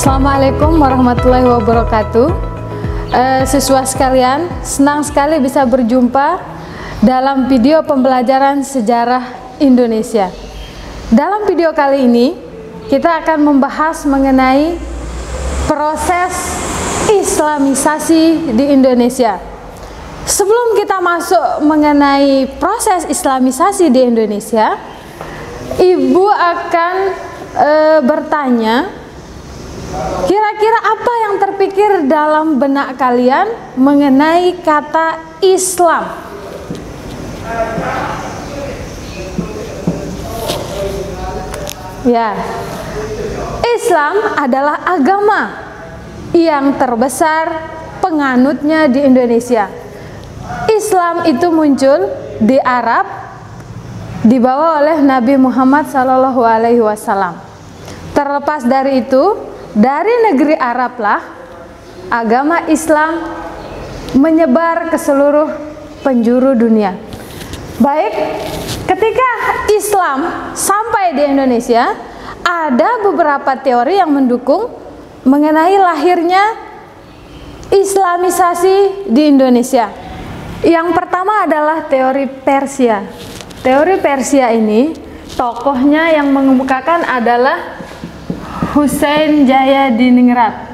Assalamualaikum warahmatullahi wabarakatuh. Siswa sekalian, senang sekali bisa berjumpa dalam video pembelajaran sejarah Indonesia. Dalam video kali ini, kita akan membahas mengenai proses Islamisasi di Indonesia. Sebelum kita masuk mengenai proses Islamisasi di Indonesia, Ibu akan bertanya, kira-kira apa yang terpikir dalam benak kalian mengenai kata Islam? Ya, Islam adalah agama yang terbesar penganutnya di Indonesia. Islam itu muncul di Arab, dibawa oleh Nabi Muhammad SAW. Terlepas dari itu, dari negeri Arab lah agama Islam menyebar ke seluruh penjuru dunia. Baik, ketika Islam sampai di Indonesia, ada beberapa teori yang mendukung mengenai lahirnya Islamisasi di Indonesia. Yang pertama adalah teori Persia. Teori Persia ini tokohnya yang mengemukakan adalah Husain Jayadiningrat.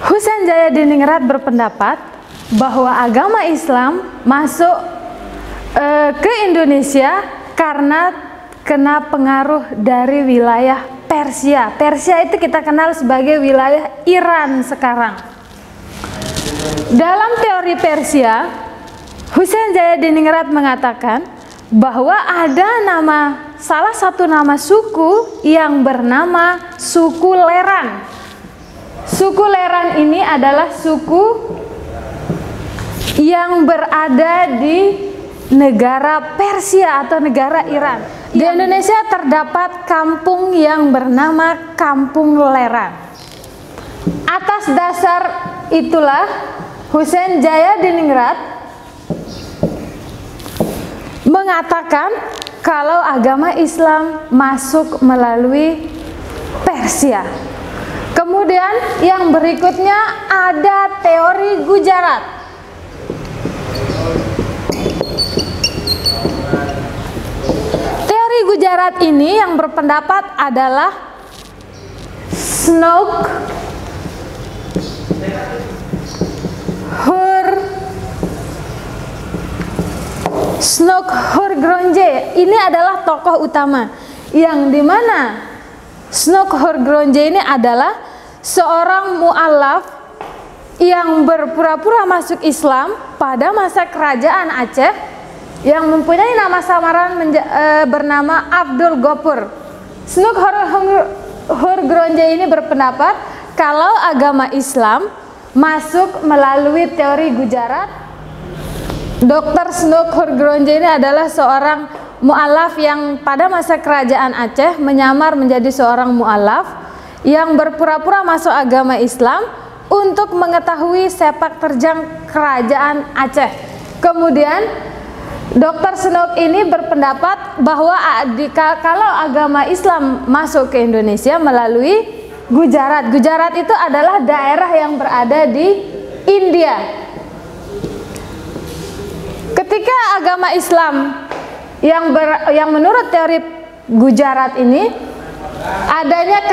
Husain Jayadiningrat berpendapat bahwa agama Islam masuk ke Indonesia karena kena pengaruh dari wilayah Persia. Persia itu kita kenal sebagai wilayah Iran sekarang. Dalam teori Persia, Husain Jayadiningrat mengatakan bahwa ada salah satu nama suku yang bernama suku Leran. Suku Leran ini adalah suku yang berada di negara Persia atau negara Iran. Di Indonesia terdapat kampung yang bernama Kampung Leran. Atas dasar itulah Husain Jayadiningrat mengatakan kalau agama Islam masuk melalui Persia. Kemudian yang berikutnya ada teori Gujarat. Teori Gujarat ini yang berpendapat adalah Snok Horgronje ini adalah tokoh utama, yang dimana Snok Horgronje ini adalah seorang mu'alaf yang berpura-pura masuk Islam pada masa kerajaan Aceh, yang mempunyai nama samaran bernama Abdul Ghafur. Snok Horgronje ini berpendapat kalau agama Islam masuk melalui teori Gujarat. Dr. Snok Horgronje ini adalah seorang mu'alaf yang pada masa kerajaan Aceh menyamar menjadi seorang mu'alaf yang berpura-pura masuk agama Islam untuk mengetahui sepak terjang kerajaan Aceh. Kemudian Dr. Snok ini berpendapat bahwa kalau agama Islam masuk ke Indonesia melalui Gujarat. Gujarat itu adalah daerah yang berada di India. Ketika agama Islam yang menurut teori Gujarat ini adanya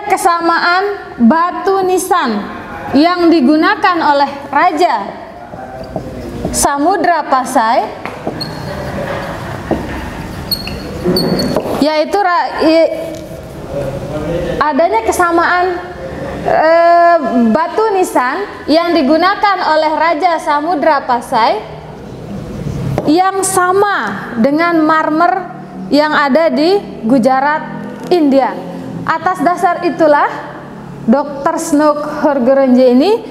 kesamaan batu nisan yang digunakan oleh Raja Samudra Pasai, yaitu adanya kesamaan batu nisan yang digunakan oleh Raja Samudra Pasai yang sama dengan marmer yang ada di Gujarat, India. Atas dasar itulah Dr. Snok Horgronje ini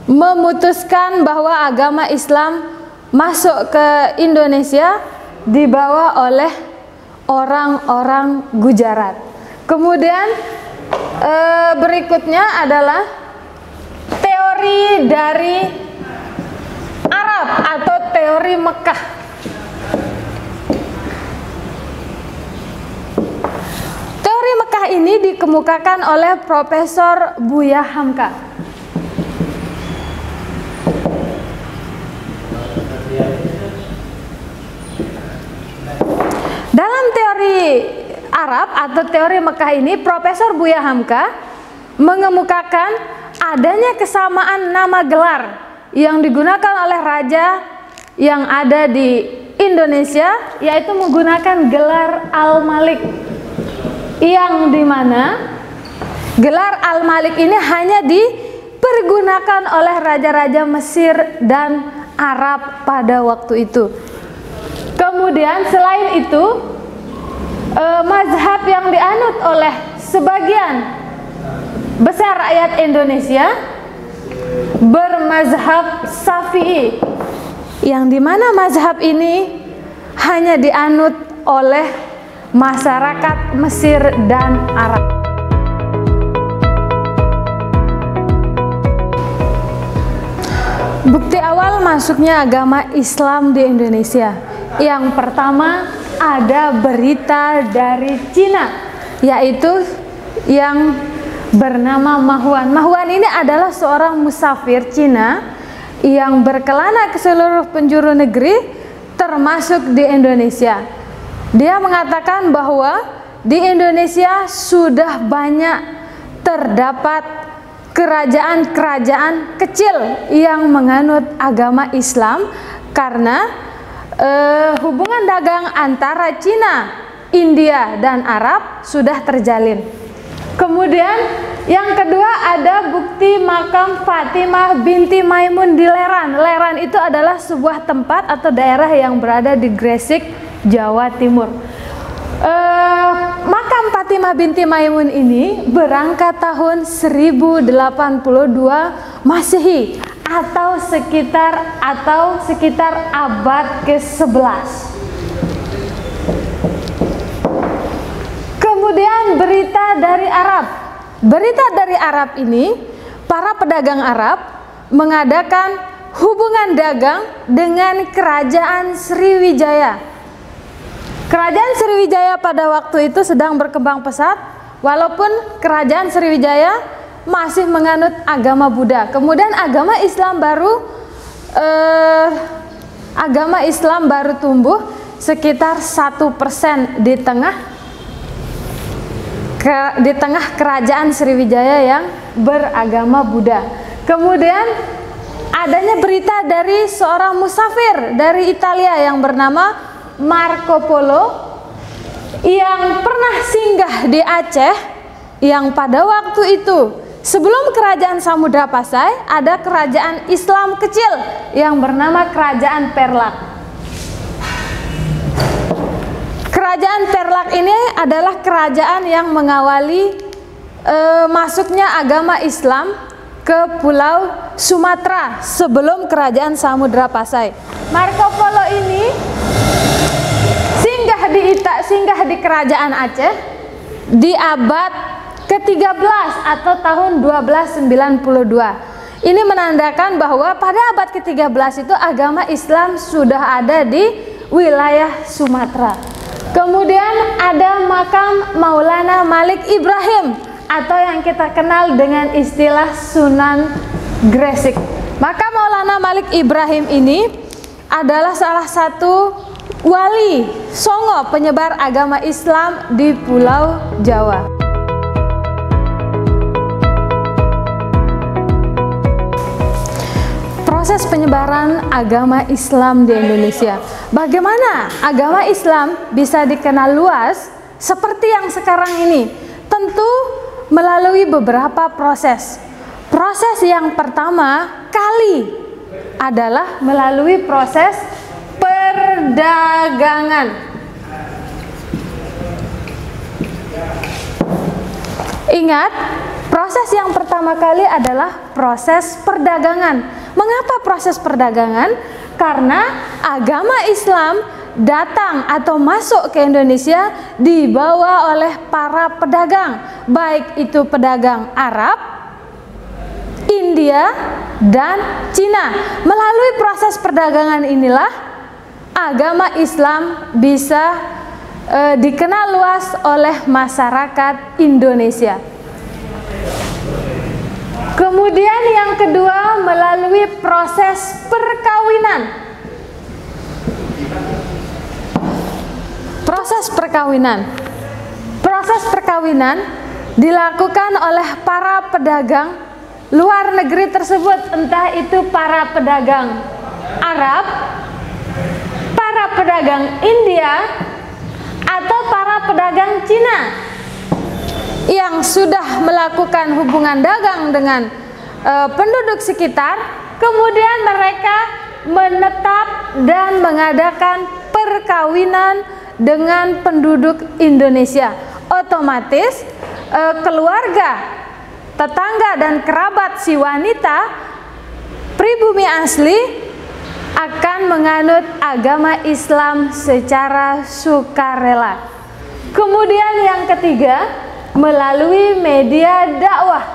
memutuskan bahwa agama Islam masuk ke Indonesia dibawa oleh orang-orang Gujarat. Kemudian berikutnya adalah teori dari Arab atau teori Mekah. Teori Mekah ini dikemukakan oleh Profesor Buya Hamka. Dalam teori Arab atau teori Mekah ini, Profesor Buya Hamka mengemukakan adanya kesamaan nama gelar yang digunakan oleh raja yang ada di Indonesia, yaitu menggunakan gelar Al-Malik, yang dimana gelar Al-Malik ini hanya dipergunakan oleh raja-raja Mesir dan Arab pada waktu itu. Kemudian selain itu, mazhab yang dianut oleh sebagian besar rakyat Indonesia bermazhab Syafi'i, yang dimana mazhab ini hanya dianut oleh masyarakat Mesir dan Arab. Bukti awal masuknya agama Islam di Indonesia. Yang pertama, ada berita dari Cina, yaitu yang bernama Mahuan. Mahuan ini adalah seorang musafir Cina yang berkelana ke seluruh penjuru negeri, termasuk di Indonesia. Dia mengatakan bahwa di Indonesia sudah banyak terdapat kerajaan-kerajaan kecil yang menganut agama Islam, karena hubungan dagang antara Cina, India, dan Arab sudah terjalin. Kemudian yang kedua, ada bukti makam Fatimah binti Maimun di Leran. Leran itu adalah sebuah tempat atau daerah yang berada di Gresik, Jawa Timur. Makam Fatimah binti Maimun ini berangkat tahun 1082 Masehi atau sekitar abad ke-11. Kemudian berita dari Arab. Berita dari Arab ini, para pedagang Arab mengadakan hubungan dagang dengan Kerajaan Sriwijaya. Kerajaan Sriwijaya pada waktu itu sedang berkembang pesat, walaupun Kerajaan Sriwijaya masih menganut agama Buddha. Kemudian agama Islam baru tumbuh sekitar 1% di tengah Kerajaan Sriwijaya yang beragama Buddha. Kemudian adanya berita dari seorang musafir dari Italia yang bernama Marco Polo, yang pernah singgah di Aceh, yang pada waktu itu sebelum Kerajaan Samudra Pasai ada kerajaan Islam kecil yang bernama Kerajaan Perlak. Kerajaan Perlak ini adalah kerajaan yang mengawali masuknya agama Islam ke Pulau Sumatera sebelum Kerajaan Samudra Pasai. Marco Polo ini singgah di Kerajaan Aceh di abad ke-13 atau tahun 1292. Ini menandakan bahwa pada abad ke-13 itu agama Islam sudah ada di wilayah Sumatera. Kemudian ada makam Maulana Malik Ibrahim atau yang kita kenal dengan istilah Sunan Gresik. Makam Maulana Malik Ibrahim ini adalah salah satu wali Songo penyebar agama Islam di Pulau Jawa. Proses penyebaran agama Islam di Indonesia. Bagaimana agama Islam bisa dikenal luas seperti yang sekarang ini? Tentu melalui beberapa proses. Proses yang pertama kali adalah melalui proses perdagangan. Ingat, proses yang pertama kali adalah proses perdagangan. Mengapa proses perdagangan? Karena agama Islam datang atau masuk ke Indonesia dibawa oleh para pedagang, baik itu pedagang Arab India, dan Cina. Melalui proses perdagangan inilah agama Islam bisa dikenal luas oleh masyarakat Indonesia. Kemudian yang kedua, melalui proses perkawinan. Proses perkawinan dilakukan oleh para pedagang luar negeri tersebut, entah itu para pedagang Arab, para pedagang India, atau para pedagang Cina yang sudah melakukan hubungan dagang dengan penduduk sekitar, kemudian mereka menetap dan mengadakan perkawinan dengan penduduk Indonesia. Otomatis keluarga, tetangga, dan kerabat si wanita pribumi asli akan menganut agama Islam secara sukarela. Kemudian yang ketiga, melalui media dakwah.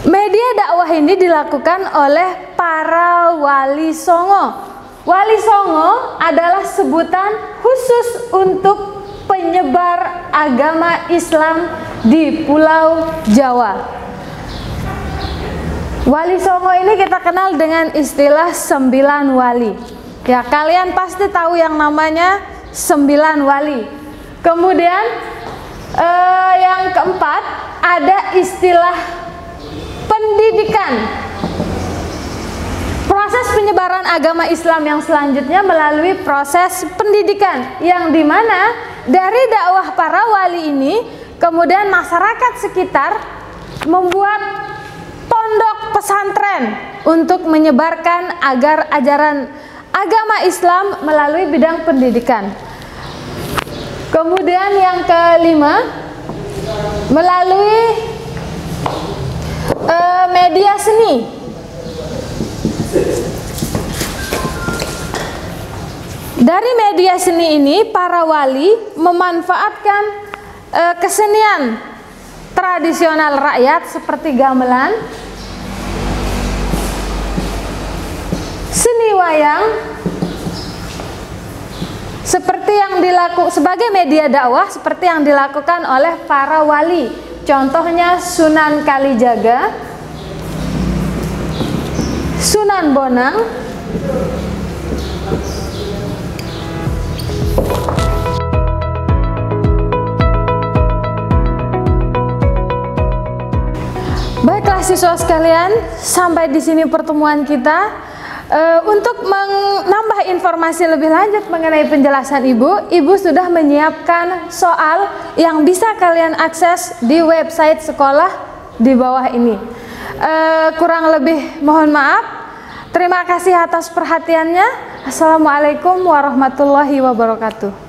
Media dakwah ini dilakukan oleh para wali songo. Wali songo adalah sebutan khusus untuk penyebar agama Islam di Pulau Jawa. Wali songo ini kita kenal dengan istilah 9 wali. Ya, kalian pasti tahu yang namanya 9 wali. Kemudian yang keempat, ada istilah pendidikan. Proses penyebaran agama Islam yang selanjutnya melalui proses pendidikan, yang dimana dari dakwah para wali ini kemudian masyarakat sekitar membuat pondok pesantren untuk menyebarkan agar ajaran agama Islam melalui bidang pendidikan. Kemudian yang kelima, melalui media seni. Dari media seni ini, para wali memanfaatkan kesenian tradisional rakyat seperti gamelan, seni wayang, seperti yang dilakukan sebagai media dakwah seperti yang dilakukan oleh para wali. Contohnya Sunan Kalijaga, Sunan Bonang, baiklah siswa sekalian, sampai di sini pertemuan kita. Untuk menambah informasi lebih lanjut mengenai penjelasan Ibu sudah menyiapkan soal yang bisa kalian akses di website sekolah di bawah ini. Kurang lebih mohon maaf. Terima kasih atas perhatiannya. Assalamualaikum warahmatullahi wabarakatuh.